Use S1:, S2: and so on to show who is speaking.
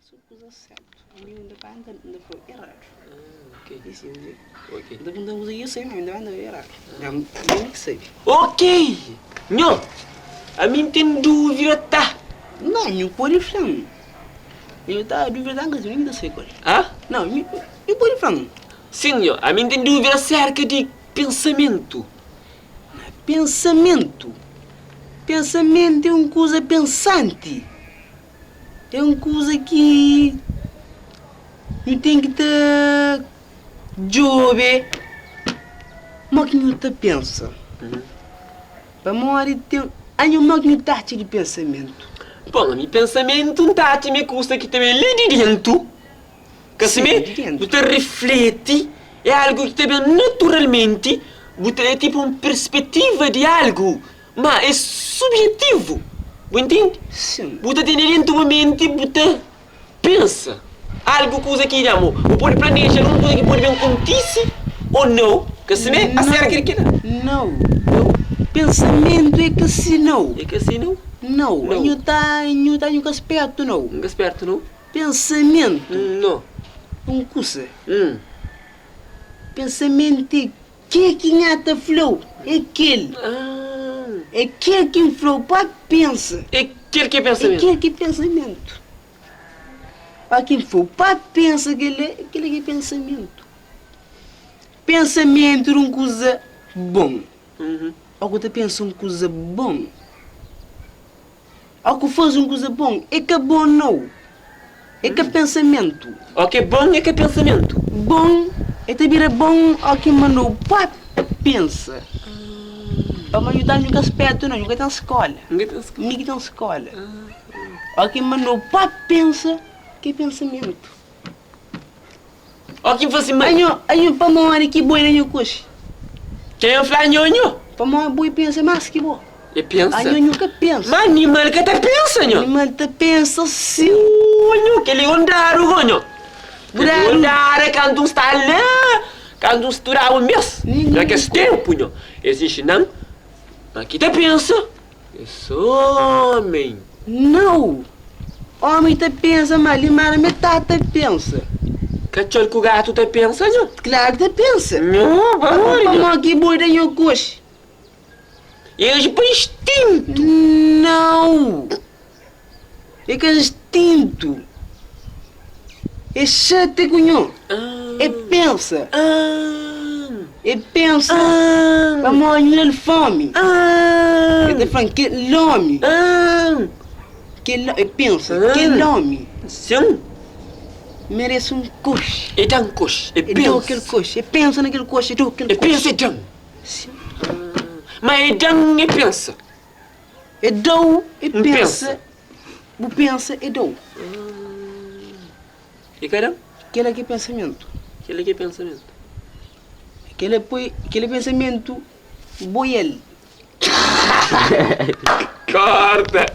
S1: Sou coisa certa. Ali ainda vai andando, ainda foi errado.
S2: Ok.
S1: Isso eu digo.
S2: Ok.
S1: Ainda não usa isso aí, mas ainda vai andando errado. Já que sei.
S2: Ok. Nho. A mim tem dúvida, tá?
S1: Não, eu pode falar. Eu tá dúvida que eu ainda sei qual.
S2: Ah?
S1: Não, eu pode falar.
S2: Sim, nho. A mim tem dúvida acerca de pensamento.
S1: Pensamento. Pensamento é uma coisa pensante. É uma coisa que eu tenho que te jovem. Mas que eu te pensa. Para morrer tem uma que eu tá de pensamento.
S2: Bom, meu pensamento não tá me custa que também lhe de dentro. Que se me você reflete é algo que também naturalmente você é tipo uma perspectiva de algo, mas é subjetivo. Você entende?
S1: Sim.
S2: Você tem dentro da mente, você pensa algo coisa que chamo, você pode planejar uma coisa que pode bem acontecer ou não. Que se me acerca que
S1: não. Pensamento é que se não.
S2: é que assim não?
S1: Não.
S2: Não.
S1: Eu tá um esperto não.
S2: Não esperto não?
S1: Pensamento.
S2: Não.
S1: Um coisa. Pensamento é que nhata flow. É aquele. É aquele que flow para pensa.
S2: É aquele que é
S1: É
S2: pensamento.
S1: aquele que é pensamento. Para quem for para pensa aquele que é pensamento. Pensamento é uma coisa bom. Algo que pensa uma coisa bom. Algo que faz uma coisa bom. É que é bom não. É que é pensamento.
S2: O que é bom é que é pensamento.
S1: Bom é também bom ao que mandou para pensa. Para me ajudar no aspecto não, nunca tem escola. Ninguém tem escola. Ao que mandou para pensa que é pensamento.
S2: O que você mais...
S1: Aí para morrer que boi na coxa.
S2: Quem é falar nhonho?
S1: Para morrer boi pensa mais que bom.
S2: E pensa.
S1: Aí nunca pensa.
S2: Mas animal que até pensa, nhonho.
S1: Animal te pensa sim.
S2: Nhonho, que ele andar o nhonho. Ele andar quando está lá. Quando estourar o mês. Já que é tempo, nhonho. Existe não? Aqui te pensa. Esse homem.
S1: Não. Homem te pensa, mas metade te pensa.
S2: Cachorro que o gato te pensa, nhonho.
S1: Claro que te pensa.
S2: Não,
S1: Para morrer que boi na coxa.
S2: Eles por instinto.
S1: Não! É que é instinto. É chato, cunhão. É pensa. É pensa. Para morrer de fome. É de fome. Que nome. É pensa. Que nome.
S2: Sim.
S1: Merece um coxa.
S2: É dan coxa. É
S1: É do aquele
S2: pensa.
S1: coxa. É pensa naquele coxa. É do aquele
S2: É pensa e dan.
S1: Sim.
S2: Mas é dan e pensa.
S1: É do e
S2: Pensa.
S1: pensa. O pensa é do.
S2: E caramba?
S1: Aquele aqui é pensamento.
S2: Aquele que é pensamento.
S1: Aquele pensamento boiel.
S2: Corta!